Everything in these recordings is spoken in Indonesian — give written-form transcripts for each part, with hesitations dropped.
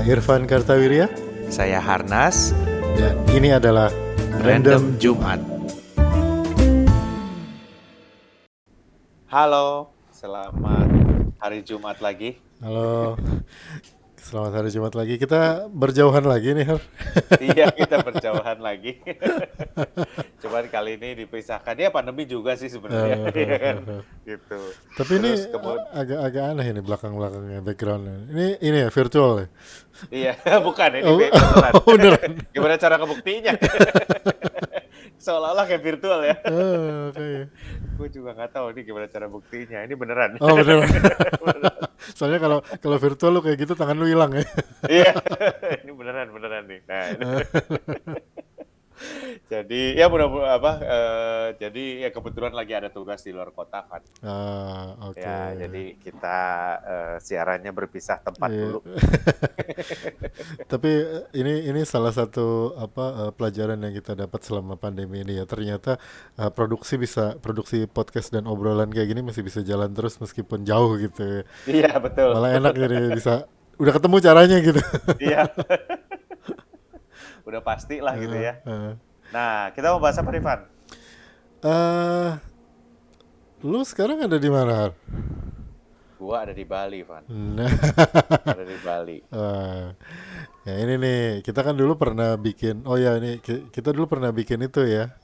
Irfan Kartawirya. Saya Harnas. Dan ini adalah Random Jumat. Halo, selamat hari Jumat lagi. Halo, selamat hari Jumat lagi. Kita berjauhan lagi nih, Har. Iya, kita berjauhan lagi. Cuman kali ini dipisahkan. Ya pandemi juga sih sebenarnya, ya kan? Gitu. Tapi ini agak aneh ini belakang-belakangnya, backgroundnya. Ini ya virtual ya? Iya, bukan ini beneran. Beneran. Gimana cara kebuktinya? Seolah-olah kayak virtual ya. Okay. Gue juga nggak tahu ini gimana cara buktinya. Ini beneran. Oh beneran. Soalnya kalau virtual lu kayak gitu tangan lu hilang ya. Iya, ini beneran nih. Nah, jadi ya jadi ya kebetulan lagi ada tugas di luar kota kan. Okay. Ya, jadi kita siarannya berpisah tempat dulu. Tapi ini salah satu pelajaran yang kita dapat selama pandemi ini ya. Ternyata produksi podcast dan obrolan kayak gini masih bisa jalan terus meskipun jauh gitu. Iya, betul. Malah enak jadi bisa udah ketemu caranya gitu. Iya. Udah pasti lah gitu ya. Nah, kita mau bahas apa, Rifan? Lu sekarang ada di mana? Gua ada di Bali, Van. Ada di Bali. Ya ini nih, kita kan dulu pernah bikin, kita dulu pernah bikin itu ya,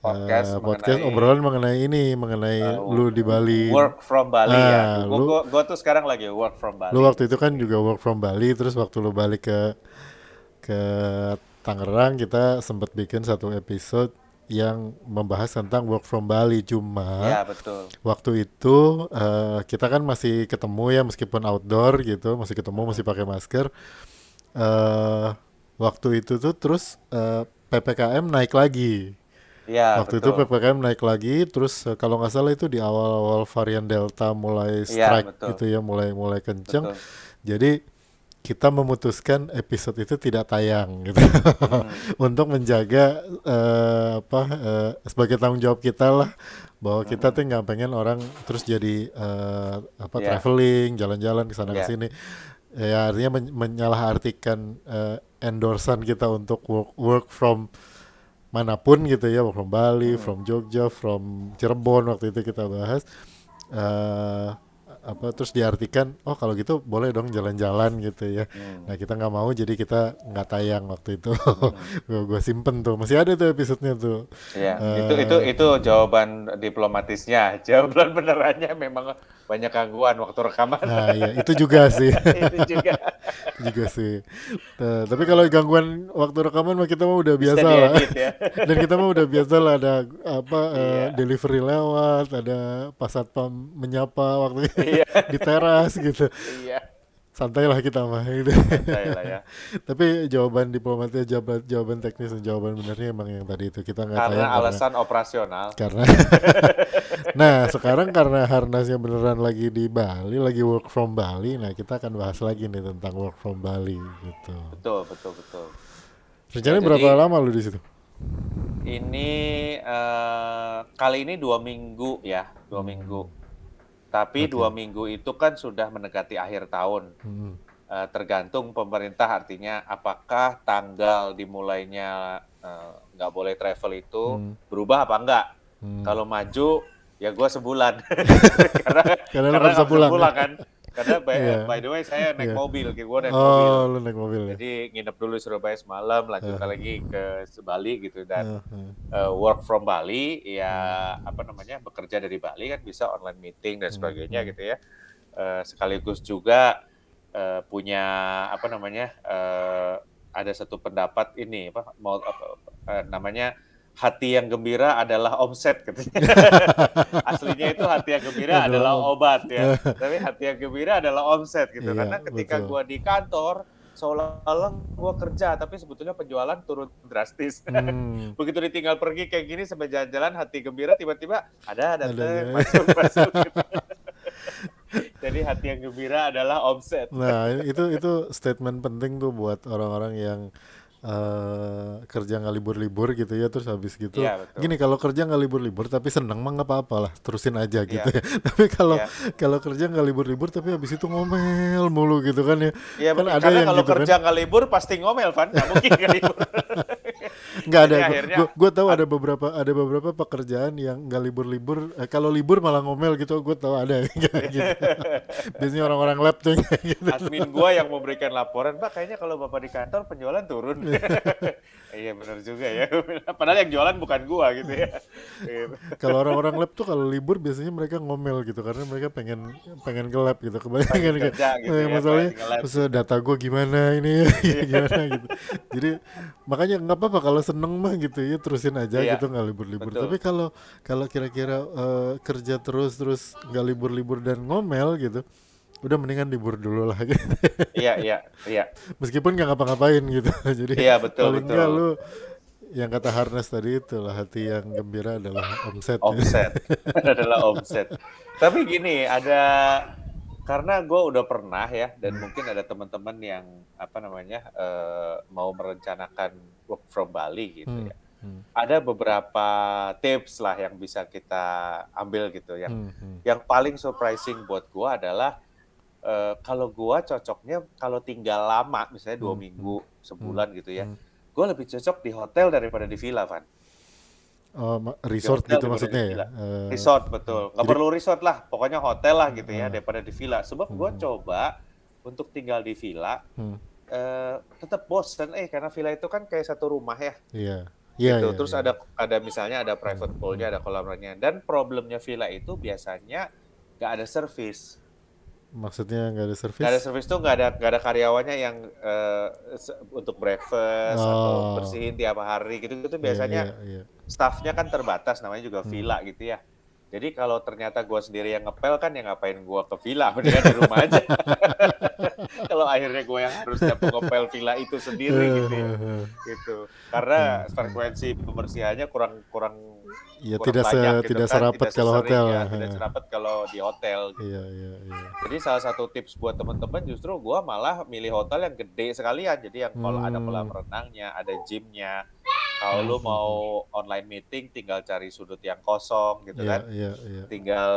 podcast obrolan mengenai lu di Bali. Work from Bali ya. Gua tuh sekarang lagi work from Bali. Lu waktu itu kan juga work from Bali, terus waktu lu balik ke Tangerang, kita sempat bikin satu episode yang membahas tentang work from Bali. Cuma ya, betul. Waktu itu kita kan masih ketemu ya, meskipun outdoor gitu, masih ketemu, masih pakai masker. Waktu itu tuh terus PPKM naik lagi. Ya, Waktu betul. itu PPKM naik lagi, terus kalau nggak salah itu di awal-awal varian Delta mulai strike ya, gitu ya, mulai kenceng. Betul. Jadi kita memutuskan episode itu tidak tayang gitu untuk menjaga sebagai tanggung jawab kita lah, bahwa kita tuh nggak pengen orang terus jadi traveling, jalan-jalan kesana kesini. Ya artinya menyalahartikan endorsan kita untuk work from manapun gitu ya, work from Bali, from Jogja, from Cirebon waktu itu kita bahas. Terus diartikan, oh kalau gitu boleh dong jalan-jalan gitu ya. Nah kita nggak mau, jadi kita nggak tayang waktu itu. Gue simpen tuh, masih ada tuh episodenya tuh. Ya, itu jawaban diplomatisnya. Jawaban benerannya memang banyak gangguan waktu rekaman. Nah iya, itu juga sih. Itu juga sih. Tapi kalau gangguan waktu rekaman mah kita mah udah biasa lah. Ya. Dan kita mah udah biasa lah, ada delivery lewat, ada pasatpam menyapa waktu di teras gitu. Iya. Santai lah kita mah gitu. Santai lah ya. Tapi jawaban diplomatnya, jawaban teknis dan jawaban benernya emang yang tadi itu, kita nggak tayang karena alasan operasional. Nah sekarang karena Harnasnya beneran lagi di Bali, lagi work from Bali, nah kita akan bahas lagi nih tentang work from Bali gitu. Betul. Rencananya berapa lama lu di situ? Ini kali ini 2 minggu ya, 2 minggu. Tapi 2 minggu itu kan sudah mendekati akhir tahun. Tergantung pemerintah, artinya apakah tanggal dimulainya nggak boleh travel itu berubah apa enggak. Kalau maju ya gue sebulan. karena nggak bisa pulang kan. Karena by the way saya naik mobil, gue naik mobil. Oh, lu naik mobil. Jadi nginep dulu Surabaya semalam, lanjut lagi ke Bali gitu, dan work from Bali ya bekerja dari Bali kan bisa online meeting dan sebagainya gitu ya. Sekaligus juga punya ada satu pendapat ini namanya hati yang gembira adalah omset katanya. Aslinya itu hati yang gembira adalah obat ya. Tapi hati yang gembira adalah omset gitu. Karena ketika gue di kantor seolah-olah gue kerja, tapi sebetulnya penjualan turun drastis. Begitu ditinggal pergi kayak gini sampai jalan-jalan, hati gembira tiba-tiba ada masuk gitu. Jadi hati yang gembira adalah omset. Nah itu statement penting tuh buat orang-orang yang kerja nggak libur-libur gitu ya, terus habis gitu Iya betul. gini, kalau kerja nggak libur-libur tapi seneng mah nggak apa-apa lah, terusin aja gitu Iya, ya. Tapi kalau iya. kalau kerja nggak libur-libur tapi habis itu ngomel mulu gitu kan ya, Iya, kan ada karena yang kalau gitu kan. kerja nggak libur pasti ngomel, Van. Nggak mungkin nggak libur. Nggak ada, Jadi akhirnya, gue tahu ad- ada beberapa pekerjaan yang nggak libur-libur, kalau libur malah ngomel gitu, gue tahu ada yang kayak gitu. Biasanya orang-orang lab tuh yang kayak gitu. admin gua yang memberikan laporan, Pak, kayaknya kalau Bapak di kantor penjualan turun. Iya benar juga ya. Padahal yang jualan bukan gua gitu ya. Gitu. Kalau orang-orang lab tuh kalau libur biasanya mereka ngomel gitu karena mereka pengen pengen ke lab gitu. Kebanyakan Pengen kayak kerja gitu ya, masalahnya pengen nge-lab masalah gitu. data gue gimana ini Iya, gimana gitu. Jadi makanya nggak apa-apa kalau seneng mah gitu ya, terusin aja iya, gitu, nggak libur-libur. Tapi betul. kalau kalau kira-kira kerja terus nggak libur-libur dan ngomel gitu, udah mendingan libur dulu lah gitu. Iya, iya, iya. Meskipun nggak ngapa-ngapain gitu. Jadi Iya, betul, paling nggak betul. lu, yang kata Harnes tadi itu lah, hati yang gembira adalah omset ya. Omset. Adalah omset. Tapi gini, karena gue udah pernah ya, dan mungkin ada teman-teman yang apa namanya mau merencanakan work from Bali gitu Hmm, ya. hmm, Ada beberapa tips lah yang bisa kita ambil gitu. Yang hmm, hmm, yang paling surprising buat gue adalah kalau gue cocoknya kalau tinggal lama, misalnya dua hmm, hmm, minggu, hmm, sebulan gitu ya, hmm. gue lebih cocok di hotel daripada di villa, Van. Oh, Di resort hotel gitu daripada di maksudnya ya? villa. Resort, betul. Nggak Jadi, perlu resort lah, pokoknya hotel lah gitu ya, uh, daripada di villa. Sebab gue hmm, coba untuk tinggal di villa, hmm, tetap bosan, karena villa itu kan kayak satu rumah ya, iya, iya, gitu. iya, Terus iya. ada misalnya ada Hmm, private hmm. poolnya, ada kolam renangnya. Dan problemnya villa itu biasanya nggak ada service. Maksudnya nggak ada Nggak ada service? service tuh nggak ada karyawannya yang untuk breakfast atau Oh, bersihin tiap hari gitu iya, iya, biasanya iya. staffnya kan terbatas, namanya juga Hmm. villa gitu ya. Jadi kalau ternyata gue sendiri yang ngepel kan, ya ngapain gue ke villa, mendingan di rumah aja. Kalau akhirnya gue yang harusnya pengepel villa itu sendiri gitu ya, gitu. Hmm, Karena hmm. frekuensi pembersihannya kurang kurang Ya kurang banyak gitu tidak kan, serapat tidak kalau sesering hotel. ya, tidak serapat kalau di hotel Iya, gitu. iya, iya. Jadi salah satu tips buat teman-teman justru gue malah milih hotel yang gede sekalian. Jadi yang kalau ada kolam Hmm, renangnya, ada gymnya. Kalau hmm, lu hmm, mau hmm. online meeting, tinggal cari sudut yang kosong gitu Iya, kan. iya, iya. Tinggal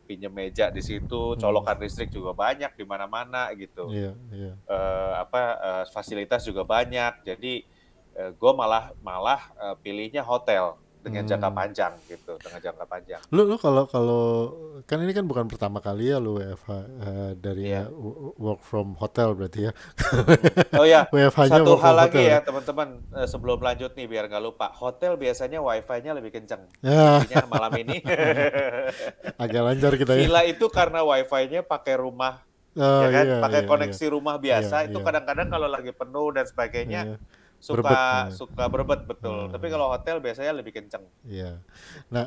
pinjem meja di situ, Hmm, colokan listrik juga banyak di mana-mana gitu. iya, iya. Fasilitas juga banyak. Jadi gue malah malah pilihnya hotel dengan jangka Hmm. panjang gitu, dengan jangka panjang. Lu kalau kalau kan ini kan bukan pertama kali ya lu WFH, dari Iya. work from hotel berarti ya. Mm. Oh ya, WFH-nya satu work hal from lagi hotel ya. ya teman-teman, sebelum lanjut nih biar nggak lupa. Hotel biasanya wifi-nya lebih kenceng. Ya, Buktinya malam ini. agak lancar kita ya. Villa itu karena wifi-nya pakai rumah, Oh ya kan, iya, pakai iya, iya. koneksi rumah Iya, biasa. Itu iya, kadang-kadang kalau lagi penuh dan sebagainya iya. Berebet. suka suka berebet betul. Tapi Eh, kalau hotel biasanya lebih kenceng. iya. Nah,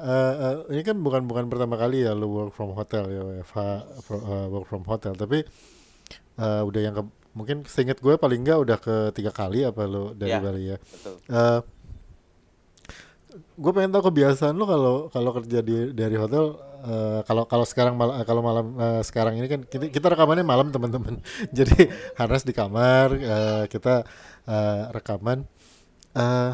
ini kan bukan bukan pertama kali ya lu work from hotel ya, WFH, work from hotel. Tapi udah yang mungkin seingat gue paling enggak udah ketiga kali apa lu dari Ya, Bali ya. betul. Eh, gue pengen tahu kebiasaan lu kalau kalau kerja dari hotel. Kalau kalau sekarang kalau malam, sekarang ini kan kita rekamannya malam teman-teman. Jadi Hmm. harus di kamar, kita rekaman. Eh,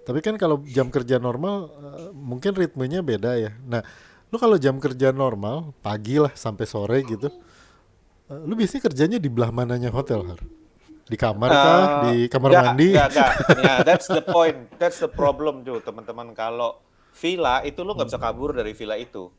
tapi kan kalau jam kerja normal, mungkin ritmenya beda ya. Nah, lu kalau jam kerja normal pagi lah sampai sore gitu, lu biasanya kerjanya di belah mananya hotel, Har? Di kamar kah? Eh, Di kamar enggak, mandi? enggak. Ya, that's the point. That's the problem tuh, teman-teman. Kalau villa itu lu nggak bisa kabur dari villa itu.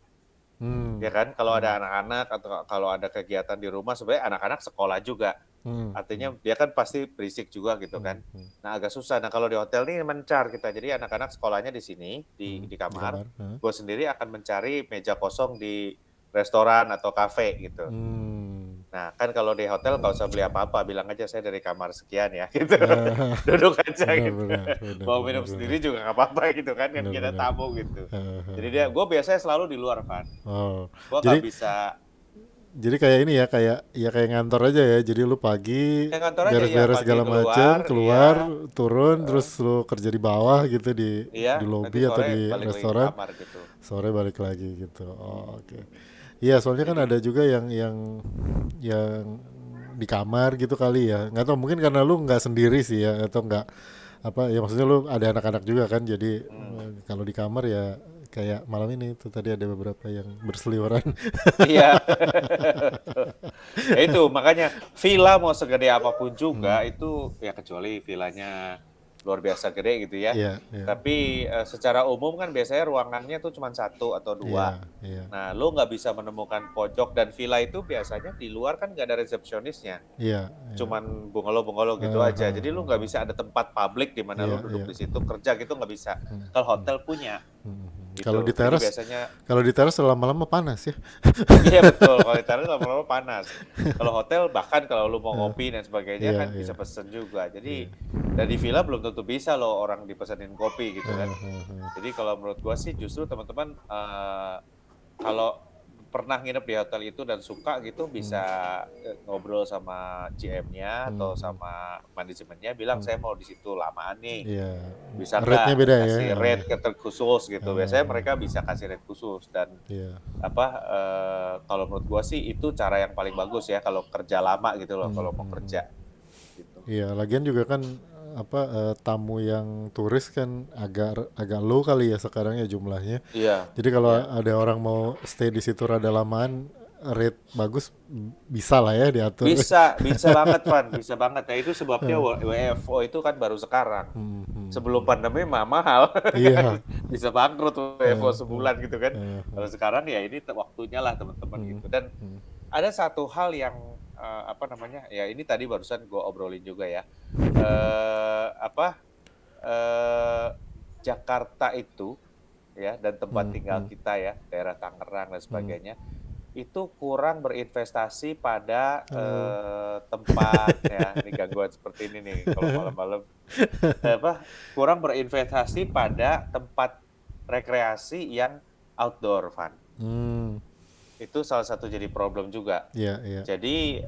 Hmm, Ya kan, kalau hmm, ada anak-anak atau kalau ada kegiatan di rumah, sebenarnya anak-anak sekolah juga. hmm, hmm, Artinya dia kan pasti berisik juga gitu hmm, kan. hmm, Nah, agak susah. Nah, kalau di hotel nih mencar kita. Jadi anak-anak sekolahnya di sini, hmm. di Di kamar. kamar. Hah? Gue sendiri akan mencari meja kosong di restoran atau kafe gitu. Hmm. Nah, kan kalau di hotel nggak usah beli apa-apa, bilang aja saya dari kamar sekian ya, gitu. Ah, Duduk aja benar, gitu. benar, benar, Mau benar, minum benar, sendiri juga nggak apa-apa gitu kan benar, kita benar. tamu gitu. Ah, ah, Jadi ah. gue biasanya selalu di luar kan. Oh, Gue nggak jadi bisa. jadi kayak ini ya, kayak ngantor aja ya. Jadi lu pagi Ya kantor aja ya, beres-beres pagi segala keluar, macem, iya, keluar, turun, heeh, terus lu kerja di bawah gitu, iya, di nanti lobi atau sore di balik lagi ke restoran, kamar gitu. sore balik lagi gitu. Hmm. Oh, oke. Iya, soalnya kan Jadi, ada juga yang di kamar gitu kali ya. Nggak tahu, mungkin karena lu nggak sendiri sih ya, atau nggak apa ya, maksudnya lu ada anak-anak juga kan, jadi Hmm. kalau di kamar ya kayak malam ini tuh tadi ada beberapa yang berseliweran. Iya. Ya itu makanya villa mau segede apapun Hmm, juga itu ya kecuali villanya luar biasa gede gitu ya. iya, iya, Tapi secara umum kan biasanya ruangannya tuh cuma satu atau dua. iya, iya, Nah, lo nggak bisa menemukan pojok dan villa itu biasanya di luar kan nggak ada resepsionisnya. iya, iya. Cuman bungalow-bungalow gitu aja. Jadi lu nggak bisa ada tempat publik di mana lu Iya, duduk iya. di situ kerja gitu nggak bisa. Hmm, Kalau hmm, hotel punya hmm, hmm. gitu. Jadi biasanya Kalau di teras lama-lama panas ya. iya betul, kalau di Thailand lama-lama panas. Kalau hotel bahkan kalau lu mau Eh, ngopi dan sebagainya iya, kan iya, bisa pesen juga. Jadi iya. dari villa belum tentu bisa loh orang dipesenin kopi gitu kan. Eh. Jadi kalau menurut gua sih justru teman-teman kalau pernah nginep di hotel itu dan suka gitu bisa Hmm, ngobrol sama GM-nya hmm, atau hmm, sama manajemennya bilang hmm. saya mau di situ lamaan nih. Iya, Bisa rate-nya beda nggak ya. kasih rate khusus gitu. Eh, Biasanya mereka bisa kasih rate khusus dan iya. apa kalau menurut gua sih itu cara yang paling bagus ya kalau kerja lama gitu loh Hmm, kalau mau hmm, hmm. kerja gitu. Iya, lagian juga kan apa tamu yang turis kan agak agak low kali ya sekarang ya jumlahnya. Iya, Jadi kalau iya. ada orang mau stay di situ rada lamaan, rate bagus bisa lah ya diatur. Bisa, bisa banget Van, bisa banget. Nah itu sebabnya WFO itu kan baru sekarang. Hmm, hmm, Sebelum hmm. pandemi mah mahal, Iya. bisa bangkrut WFO Eh, eh, sebulan gitu kan. eh. Kalau sekarang ya ini waktunya lah teman-teman Hmm, gitu. Dan hmm, ada satu hal yang apa namanya? Ya ini tadi barusan gue obrolin juga ya. Apa eh, Jakarta itu ya dan tempat hmm, tinggal hmm, kita ya, daerah Tangerang dan hmm. sebagainya itu kurang berinvestasi pada Halo. tempat ya ini gangguan seperti ini nih kalau malam-malam apa kurang berinvestasi pada tempat rekreasi yang outdoor Van. Hmm, Itu salah satu jadi problem juga. iya, iya. Jadi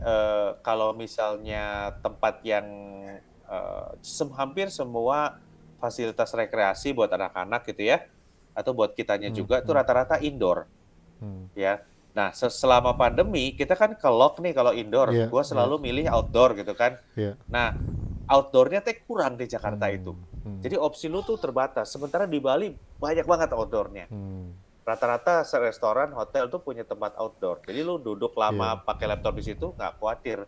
kalau misalnya tempat yang hampir semua fasilitas rekreasi buat anak-anak gitu ya atau buat kitanya Hmm, juga itu hmm, rata-rata indoor hmm. ya. Nah, selama pandemi kita kan kelok nih kalau indoor. Iya, Gua iya, selalu milih outdoor gitu kan. iya. Nah, outdoornya teh kurang di Jakarta itu. Hmm, hmm, Jadi opsi lu tuh terbatas. Sementara di Bali banyak banget outdoornya. hmm. Rata-rata restoran, hotel tuh punya tempat outdoor. Jadi lu duduk Iya. lama pakai laptop di situ nggak khawatir.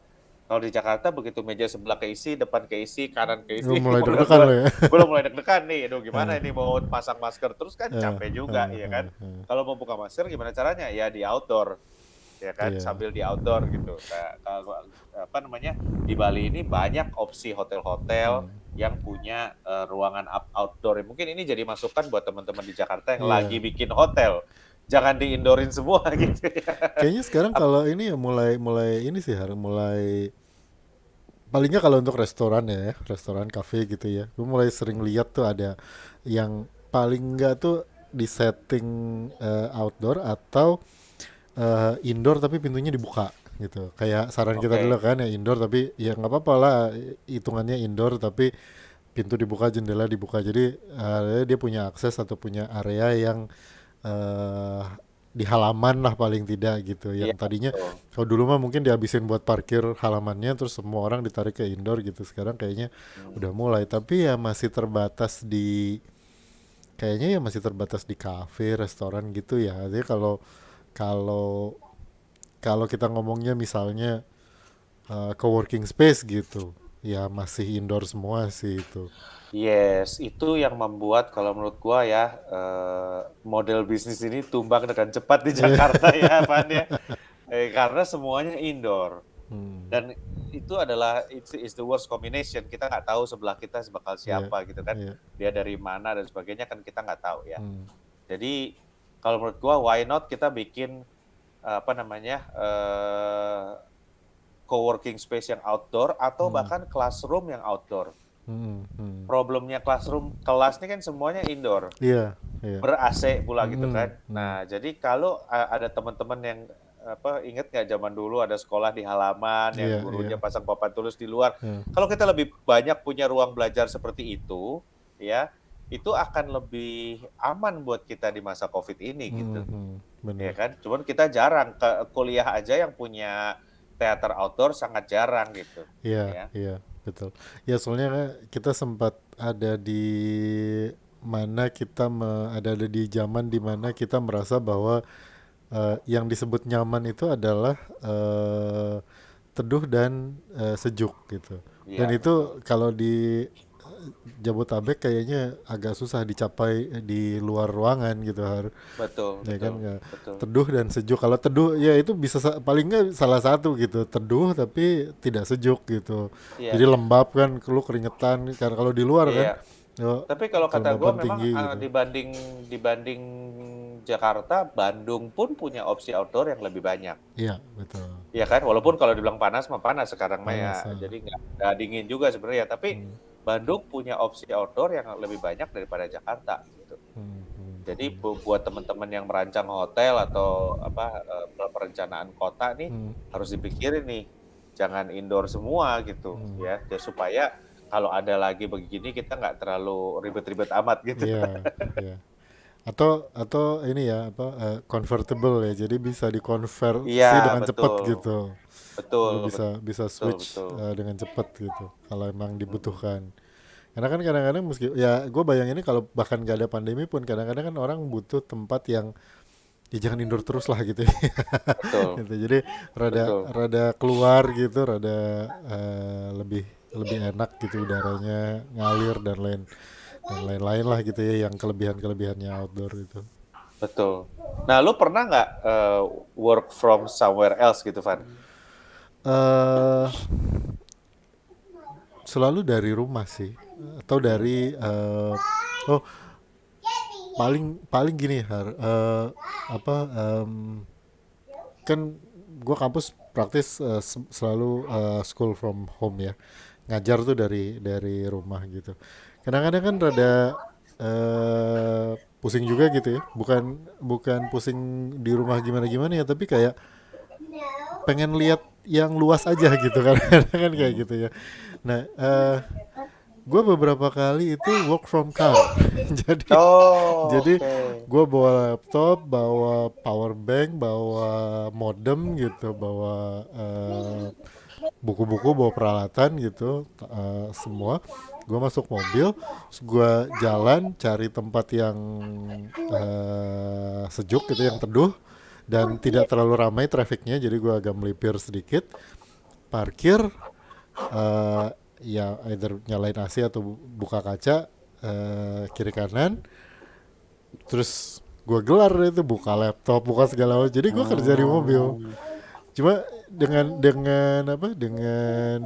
Kalau di Jakarta begitu meja sebelah keisi, depan keisi, kanan Lu keisi, mulai udah deg-degan gue lo ya. gue udah mulai deg-degan nih. Aduh gimana Eh, ini mau pasang masker terus kan eh, capek juga, eh, ya kan? eh, eh. Kalau mau buka masker gimana caranya? Ya di outdoor ya kan Iya. sambil di outdoor gitu. Nah, kalau apa namanya di Bali ini banyak opsi hotel-hotel Hmm. yang punya ruangan outdoor. Mungkin ini jadi masukan buat teman-teman di Jakarta yang lagi Iya. bikin hotel. Jangan diindorin semua gitu ya. Kayaknya sekarang kalau ini ya mulai mulai ini sih harus mulai palingnya kalau untuk restoran ya, restoran kafe gitu ya. Gue mulai sering lihat tuh ada yang paling enggak tuh di setting outdoor atau indoor tapi pintunya dibuka gitu. Kayak saran kita dulu Oke. kan ya indoor tapi ya nggak apa-apa lah hitungannya indoor tapi pintu dibuka jendela dibuka jadi dia punya akses atau punya area yang eh di halaman lah paling tidak gitu. Iya Yang tadinya betul. kalau dulu mah mungkin dihabisin buat parkir halamannya terus semua orang ditarik ke indoor gitu. Sekarang kayaknya Hmm. udah mulai tapi ya masih terbatas di kayaknya ya masih terbatas di kafe, restoran gitu ya. Jadi kalau kalau kalau kita ngomongnya misalnya coworking space gitu, ya masih indoor semua sih itu. Yes, itu yang membuat kalau menurut gua ya model bisnis ini tumbang dengan cepat di Jakarta ya, Pan ya. Karena semuanya indoor Hmm, dan itu adalah it's the worst combination. Kita nggak tahu sebelah kita bakal iya, siapa gitu kan. iya. Dia dari mana dan sebagainya kan kita nggak tahu ya. Hmm, Jadi kalau menurut gua why not kita bikin apa namanya coworking space yang outdoor atau hmm, bahkan classroom yang outdoor. hmm, hmm. Problemnya classroom kelas ini kan semuanya indoor, Iya, iya. ber-AC pula gitu Hmm, kan. hmm. Nah, jadi kalau ada teman-teman yang apa inget nggak zaman dulu ada sekolah di halaman yang Iya, iya. gurunya pasang papan tulis di luar. Iya. Kalau kita lebih banyak punya ruang belajar seperti itu, ya, itu akan lebih aman buat kita di masa COVID ini Hmm, gitu. hmm. Ya Bener. kan? Cuman kita jarang ke kuliah aja yang punya teater outdoor sangat jarang gitu, Iya, ya. iya, betul. Ya soalnya kita sempat ada di mana ada di zaman di mana kita merasa bahwa yang disebut nyaman itu adalah teduh dan sejuk gitu. Dan Iya, betul. itu kalau di Jabotabek kayaknya agak susah dicapai di luar ruangan gitu Betul, ya kan betul, nggak betul. teduh dan sejuk. Kalau teduh ya itu bisa paling nggak salah satu gitu, teduh tapi tidak sejuk gitu, Iya, jadi lembab kan, lu keringetan karena kalau di luar kan iya. ya, Tapi kalau kata gue kelembapan memang tinggi gitu. dibanding dibanding Jakarta, Bandung pun punya opsi outdoor yang lebih banyak. Iya betul, Iya kan, walaupun kalau dibilang panas mah panas sekarang mah ya, panas jadi nggak dingin juga sebenarnya. Tapi hmm, Bandung punya opsi outdoor yang lebih banyak daripada Jakarta gitu. hmm, hmm, Jadi hmm, buat teman-teman yang merancang hotel atau apa perencanaan kota nih hmm, harus dipikirin nih, jangan indoor semua gitu hmm. ya, supaya kalau ada lagi begini kita nggak terlalu ribet-ribet amat gitu. Iya, iya. Atau ini ya apa convertible ya, jadi bisa Iya dikonversi dengan cepat betul, gitu. betul, Lu bisa bisa betul, switch betul. dengan cepat gitu kalau emang Mm-mm. dibutuhkan. Karena kan kadang-kadang meski ya gue bayanginnya kalau bahkan gak ada pandemi pun kadang-kadang kan orang butuh tempat yang ya jangan indoor terus lah gitu ya. Betul, Gitu. Jadi rada betul, rada keluar gitu, rada lebih lebih enak gitu udaranya ngalir dan lain-lain lah gitu ya yang kelebihannya outdoor itu. betul. Nah, lu pernah nggak work from somewhere else gitu, Van? eh Selalu dari rumah sih atau Hmm. dari oh paling paling gini apa kan gue kampus praktis selalu school from home ya, ngajar tuh dari rumah gitu. Kadang-kadang kan rada pusing juga gitu ya, bukan bukan pusing di rumah gimana gimana ya, tapi kayak pengen lihat yang luas aja gitu kan. Kan kayak Hmm. gitu ya. Nah gue beberapa kali itu work from car. jadi Oh, jadi oke. gue bawa laptop, bawa power bank, bawa modem gitu, bawa buku-buku, bawa peralatan gitu, semua. Gue masuk mobil, terus gue jalan cari tempat yang sejuk gitu, yang teduh dan tidak terlalu ramai trafiknya. Jadi gue agak melipir sedikit, parkir, eh, ya either nyalain AC atau buka kaca kiri kanan, terus gue gelar itu, buka laptop, buka segala macam, jadi gue kerja di mobil. Hmm. Cuma dengan apa, dengan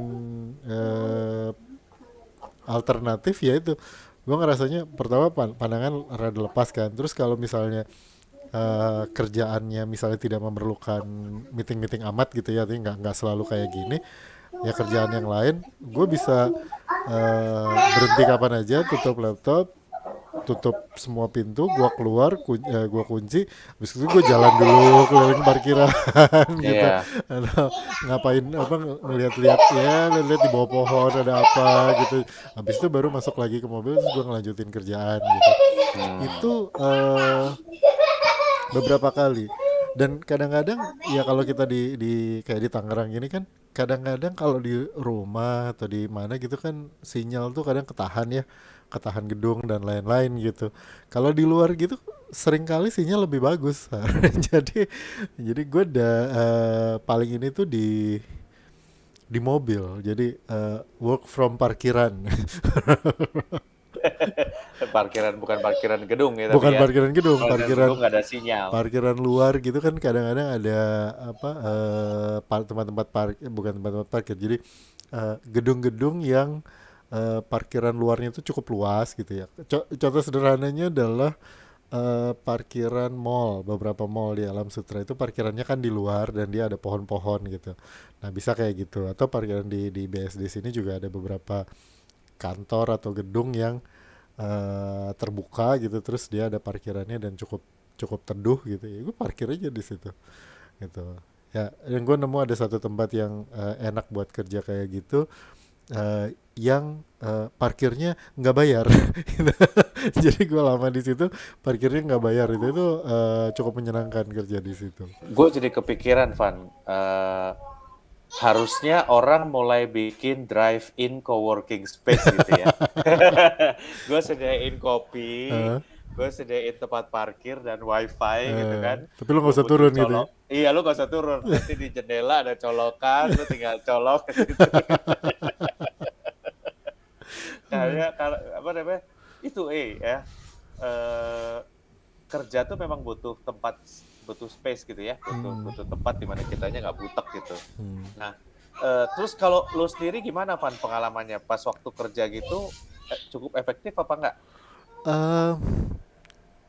eh, alternatif ya itu, gue ngerasanya pertama pandangan rada lepas kan, terus kalau misalnya kerjaannya misalnya tidak memerlukan meeting-meeting amat gitu ya, tapi nggak selalu kayak gini ya, kerjaan yang lain gue bisa berhenti kapan aja, tutup laptop, tutup semua pintu, gua keluar, gua kunci, habis itu gua jalan dulu keliling parkiran gitu, Iya. atau ngapain apa, ngeliat-liat ya, lihat di bawah pohon ada apa gitu, habis itu baru masuk lagi ke mobil, terus gua ngelanjutin kerjaan gitu. Hmm. Itu beberapa kali. Dan kadang-kadang ya kalau kita di kayak di Tangerang gini kan, kadang-kadang kalau di rumah atau di mana gitu kan sinyal tuh kadang ketahan ya, ketahan gedung dan lain-lain gitu. Kalau di luar gitu sering kali sinyal lebih bagus. Jadi gue paling ini tuh di mobil. Jadi work from parkiran. Parkiran bukan parkiran gedung ya tapi Bukan ya. parkiran gedung, Parkiran gedung nggak ada sinyal. parkiran luar gitu kan, kadang-kadang ada apa tempat-tempat bukan tempat-tempat parkir, jadi gedung-gedung yang parkiran luarnya itu cukup luas gitu ya. Contoh sederhananya adalah parkiran mall, beberapa mall di Alam Sutra itu parkirannya kan di luar dan dia ada pohon-pohon gitu. Nah bisa kayak gitu, atau parkiran di BSD sini juga ada beberapa kantor atau gedung yang terbuka gitu, terus dia ada parkirannya dan cukup cukup teduh gitu ya, gue parkir aja di situ gitu ya. Dan gue nemu ada satu tempat yang enak buat kerja kayak gitu, yang parkirnya nggak bayar. Jadi gue lama di situ, parkirnya nggak bayar, itu cukup menyenangkan kerja di situ. Gue jadi kepikiran, Van. harusnya orang mulai bikin drive-in co-working space gitu ya. Gue sediain kopi, Heeh. gue sediain tempat parkir dan wifi gitu kan. Tapi lu nggak Gue usah butuh turun gitu ya. colok. Iya, lu gak usah turun. Nanti di jendela ada colokan, lu tinggal colok ke situ. Kayak apa namanya? Itu ya. Eh, kerja tuh memang butuh tempat, butuh space gitu ya, butuh tempat di mana kitanya nggak butek gitu. Nah, terus kalau lu sendiri gimana Van pengalamannya pas waktu kerja gitu, cukup efektif apa enggak? Eh,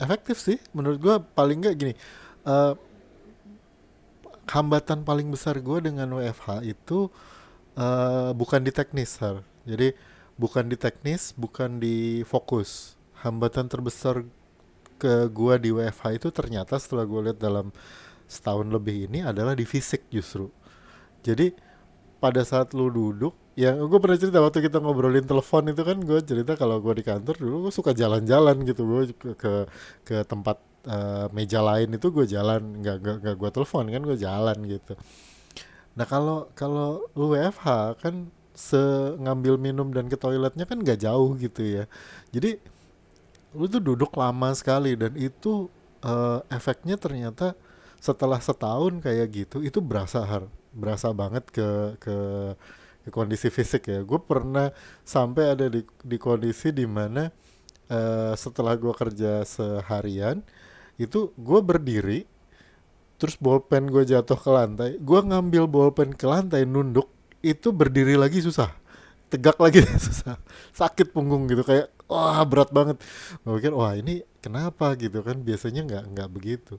Efektif sih menurut gua, paling nggak gini. eh, Hambatan paling besar gua dengan WFH itu bukan di teknis, Har. Jadi bukan di teknis, bukan di fokus. Hambatan terbesar ke gua di WFH itu ternyata setelah gua lihat dalam setahun lebih ini adalah di fisik justru. Jadi pada saat lu duduk, yang gue pernah cerita waktu kita ngobrolin telepon itu kan, gue cerita kalau gue di kantor dulu gue suka jalan-jalan gitu, gue ke tempat meja lain itu gue jalan, nggak gue telepon kan, gue jalan gitu. Nah kalau kalau lu WFH kan, ngambil minum dan ke toiletnya kan nggak jauh gitu ya. Jadi lu tuh duduk lama sekali, dan itu efeknya ternyata setelah setahun kayak gitu itu berasa, berasa banget ke kondisi fisik ya. Gue pernah sampai ada di kondisi dimana setelah gue kerja seharian itu gue berdiri, terus bolpen gue jatuh ke lantai, gue ngambil bolpen ke lantai nunduk, itu berdiri lagi susah, tegak lagi susah, sakit punggung gitu, kayak wah berat banget. Gue pikir wah ini kenapa gitu kan, biasanya nggak begitu.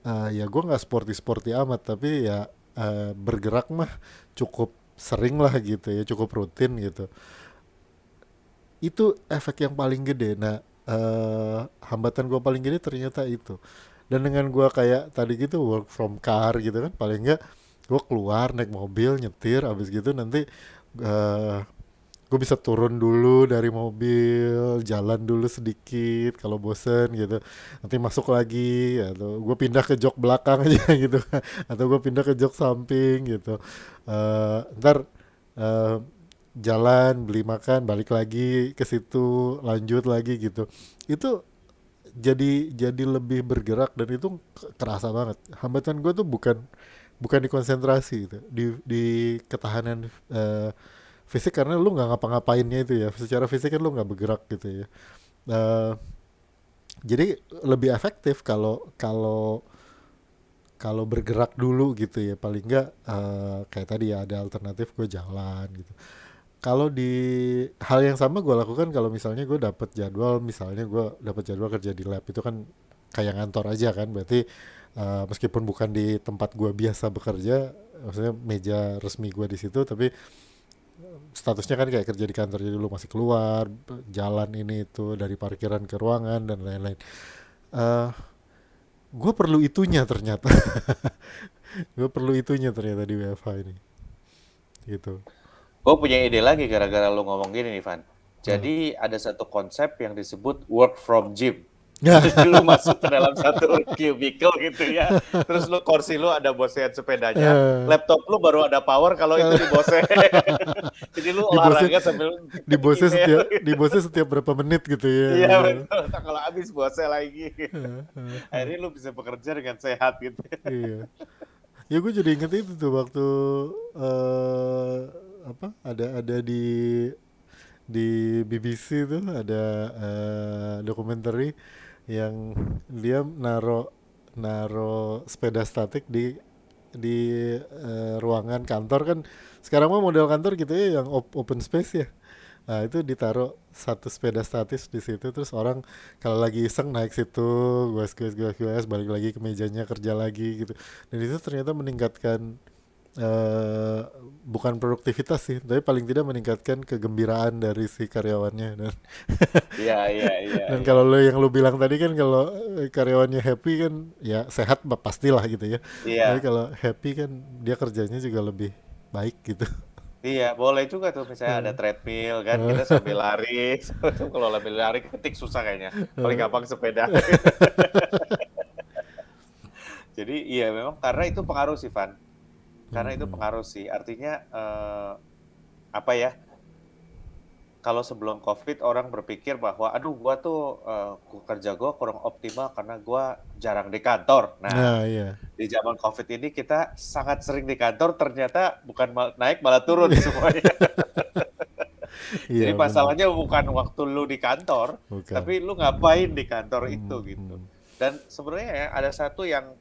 Ya gue nggak sporty amat, tapi ya bergerak mah cukup sering lah gitu ya, cukup rutin gitu. Itu efek yang paling gede. Nah, hambatan gue paling gede ternyata itu. Dan dengan gue kayak tadi gitu work from car gitu kan, paling nggak gue keluar naik mobil nyetir, abis gitu nanti uh, gue bisa turun dulu dari mobil, jalan dulu sedikit kalau bosen gitu, nanti masuk lagi, atau gue pindah ke jok belakang aja gitu, atau gue pindah ke jok samping gitu. Ntar uh, jalan beli makan balik lagi ke situ, lanjut lagi gitu. Itu jadi lebih bergerak, dan itu kerasa banget. Hambatan gue tuh bukan di konsentrasi gitu, di ketahanan fisik, karena lu nggak ngapa-ngapainnya itu ya, secara fisik kan lu nggak bergerak gitu ya. Eh, jadi lebih efektif kalau kalau kalau bergerak dulu gitu ya, paling nggak kayak tadi ya, ada alternatif gue jalan gitu. Kalau di hal yang sama gue lakukan kalau misalnya gue dapet jadwal, misalnya gue dapet jadwal kerja di lab, itu kan kayak ngantor aja kan, berarti meskipun bukan di tempat gue biasa bekerja, maksudnya meja resmi gue di situ, tapi statusnya kan kayak kerja di kantor, jadi lu masih keluar jalan ini itu dari parkiran ke ruangan dan lain-lain. uh, gue perlu itunya ternyata. Gue perlu itunya ternyata di WFH ini gitu. Gue punya ide lagi gara-gara lu ngomong gini nih Van. uh. Jadi ada satu konsep yang disebut work from gym. Jadi lu masuk ke dalam satu cubicle gitu ya. Terus lu kursi lu ada bosehan sepedanya, laptop lu baru ada power kalau itu dibose. Jadi lu di bosnya olahraga sambil di ketik bosnya email. setiap berapa menit gitu ya Iya gitu. betul. Ntar kalau habis bose lagi. Akhirnya lu bisa bekerja dengan sehat gitu. Iya, ya gue jadi inget itu tuh waktu eh apa, ada di BBC tuh ada dokumenter yang dia naro naro sepeda statik di ruangan kantor kan. Sekarang mah model kantor gitu ya, yang open space ya. Nah, itu ditaruh satu sepeda statis di situ, terus orang kalau lagi iseng naik situ, goes balik lagi ke mejanya kerja lagi gitu. Dan itu ternyata meningkatkan eh bukan produktivitas sih, tapi paling tidak meningkatkan kegembiraan dari si karyawannya. Iya, iya, iya, Dan iya. kalau lo yang lo bilang tadi kan, kalau karyawannya happy kan ya sehat pastilah gitu ya. Tapi Iya. kalau happy kan dia kerjanya juga lebih baik gitu. Iya, boleh juga tuh misalnya ada Eh, treadmill kan, kita eh, sambil lari. Kalau sambil lari ketik susah kayaknya. Paling eh, gampang sepeda. Jadi iya memang karena itu pengaruh sih Van. karena itu Mhm. pengaruh sih. Artinya apa ya? Kalau sebelum COVID orang berpikir bahwa, aduh gua tuh kerja gua kurang optimal karena gua jarang di kantor. Nah, Nah, iya. di zaman COVID ini kita sangat sering di kantor, ternyata bukan naik malah turun semuanya. Iya, Jadi benar. masalahnya bukan waktu lu di kantor, Bukan. tapi lu ngapain di kantor itu Mhm, gitu. mhm. Dan sebenarnya ya ada satu yang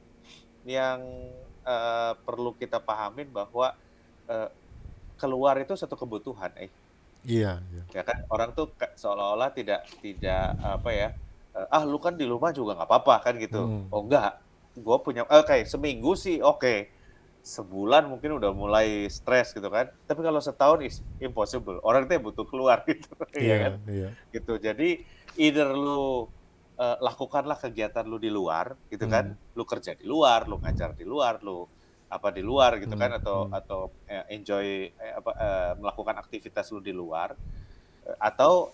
perlu kita pahamin bahwa eee, keluar itu satu kebutuhan, Iya, iya. ya kan? Orang tuh seolah-olah tidak apa ya, "Ah, lu kan di rumah juga nggak apa-apa," kan gitu. Mhm. Oh enggak, gua punya kayak seminggu sih oke, sebulan mungkin udah mulai stres gitu kan, tapi kalau setahun is impossible, orang tuh butuh keluar gitu, ya kan? Iya, iya. Gitu. Jadi either lu lakukanlah kegiatan lu di luar gitu kan, Mhm, lu kerja di luar, lu ngajar di luar, lu apa di luar gitu kan, mhm, atau mhm. enjoy melakukan aktivitas lu di luar, atau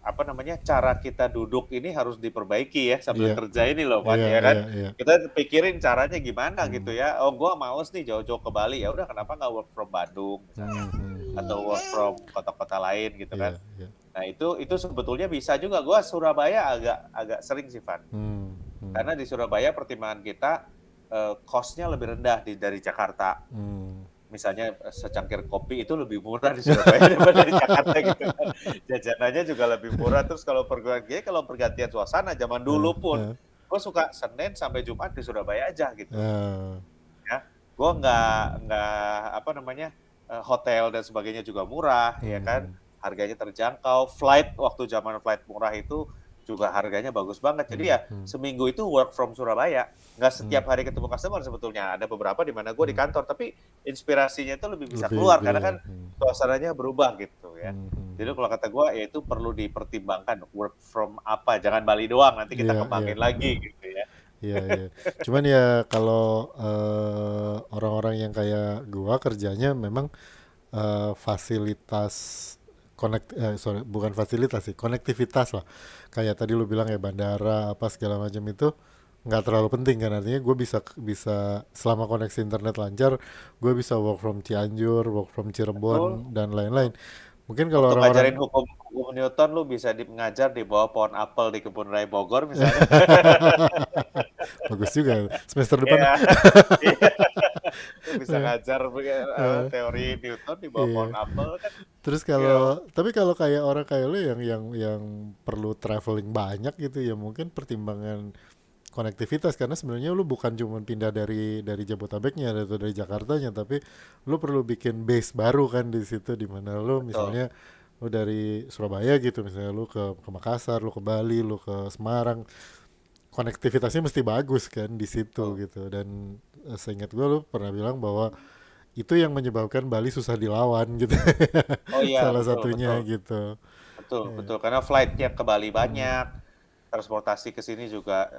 apa namanya, cara kita duduk ini harus diperbaiki ya sambil Iya, kerja ini loh Pan, iya, ya kan. iya, iya. Kita pikirin caranya gimana gitu Mhm, ya, "Oh gua males nih jauh-jauh ke Bali," ya udah kenapa nggak work from Bandung misalnya, mhm, mhm. atau work from kota-kota lain gitu kan. Iya, iya. Nah itu sebetulnya bisa juga, gua Surabaya agak agak sering sih Van, Mmm, karena mhm, di Surabaya pertimbangan kita, cost-nya lebih rendah dari Jakarta. mmm. Misalnya, secangkir kopi itu lebih murah di Surabaya daripada di Jakarta gitu kan. Jajanannya juga lebih murah, terus kalau pergantian suasana zaman Heeh, dulu pun, heeh. gue suka Senin sampai Jumat di Surabaya aja gitu, Oh, ya. Gue nggak apa namanya, hotel dan sebagainya juga murah ya kan, mhm, harganya terjangkau, waktu zaman flight murah itu juga harganya bagus banget. Jadi mhm, ya mhm, seminggu itu work from Surabaya, nggak mhm, setiap hari ketemu customer sebetulnya, ada beberapa di mana gue di mhm. kantor, tapi inspirasinya itu lebih bisa Lebih keluar karena iya, kan suasananya berubah gitu ya. mhm, Jadi mhm. kalau kata gue ya itu perlu dipertimbangkan work from apa, jangan Bali doang, nanti kita Iya, iya. kembangin lagi gitu ya. Iya, iya. Cuman ya kalau, orang-orang yang kayak gua kerjanya memang, fasilitas sorry, bukan fasilitas sih, konektivitas lah. Kayak tadi lu bilang ya bandara apa segala macam itu nggak terlalu penting kan, artinya gue bisa bisa selama koneksi internet lancar, gue bisa work from Cianjur, work from Betul, Cirebon dan betul. lain-lain. Mungkin kalau Untuk ngajarin orang-orang hukum hukum Newton lu bisa ngajar di bawah pohon apel di Kebun Raya Bogor misalnya. bagus juga semester depan. Iya, iya. Lu bisa Eh, ngajar eh, teori Newton di bawah pohon iya. apel kan, Terus you know. tapi kalau kayak orang kayak lu yang perlu traveling banyak gitu ya mungkin pertimbangan konektivitas karena sebenarnya lu bukan cuma pindah dari Jabotabeknya atau dari Jakartanya tapi lu perlu bikin base baru kan di situ di mana lu Betul, misalnya lu dari Surabaya gitu misalnya lu ke Makassar, lu ke Bali, lu ke Semarang, konektivitasnya mesti bagus kan di situ betul. gitu dan seingat gue lu pernah bilang bahwa itu yang menyebabkan Bali susah dilawan gitu. Oh iya, Salah betul, satunya betul. gitu. Betul, Eh, betul. Karena flight-nya ke Bali mm, banyak, transportasi ke sini juga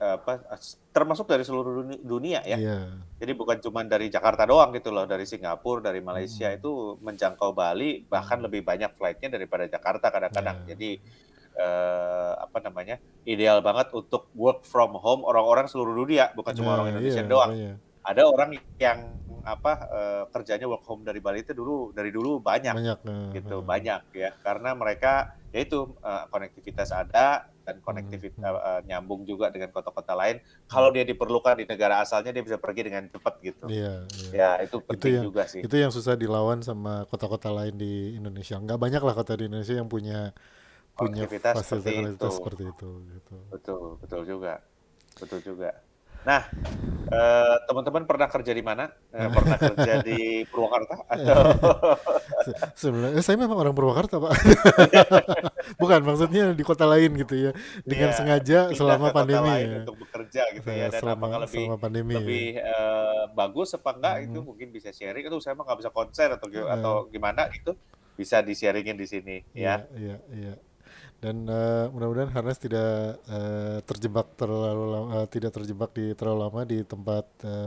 termasuk dari seluruh dunia ya. iya. Jadi bukan cuma dari Jakarta doang gitu loh, dari Singapura, dari Malaysia Mm, itu menjangkau Bali bahkan mm, lebih banyak flight-nya daripada Jakarta kadang-kadang. ya, Jadi apa namanya, ideal banget untuk work from home orang-orang seluruh dunia, bukan cuma orang nah iya Indonesia doang. makanya. Ada orang yang apa, kerjanya work home dari Bali itu dari dulu banyak Banyak. gitu, banyak ya. Karena mereka ya itu, konektivitas ada dan Mm, mm, nyambung juga dengan kota-kota lain. mm. Kalau dia diperlukan di negara asalnya, dia bisa pergi dengan cepat gitu. Iya, iya. Ya itu Itu penting yang juga sih, itu yang susah dilawan sama kota-kota lain di Indonesia. Nggak banyak lah kota di Indonesia yang punya punya konektivitas seperti itu. fasilitas seperti itu gitu. Betul, betul juga, betul juga. Nah, teman-teman pernah kerja di mana? Pernah kerja di Purwakarta atau Sebenarnya saya memang orang Purwakarta, Pak. Bukan, maksudnya di kota lain gitu ya. Dengan iya, sengaja pindah selama ke kota pandemi lain ya. untuk bekerja gitu ya, dan apakah lebih Selama pandemi ya. lebih, bagus apa enggak itu Mhm. mungkin bisa sharing, "Aduh saya mah nggak bisa konser," atau Eh, gimana gitu, bisa di-sharing-in di sini iya, ya. iya, iya. Dan mudah-mudahan Harnas tidak tidak terjebak terlalu lama di tempat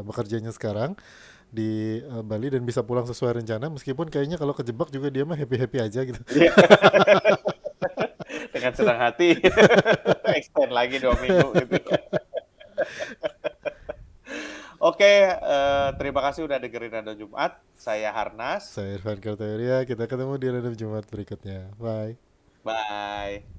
bekerjanya sekarang di Bali dan bisa pulang sesuai rencana meskipun kayaknya kalau kejebak juga dia mah happy-happy aja gitu. Iya, dengan senang hati extend lagi 2 minggu gitu. Oke, terima kasih udah dengerin Random Jumat. Saya Harnas. Saya Irfan Kartawirya, kita ketemu di Random Jumat berikutnya. Bye. Bye.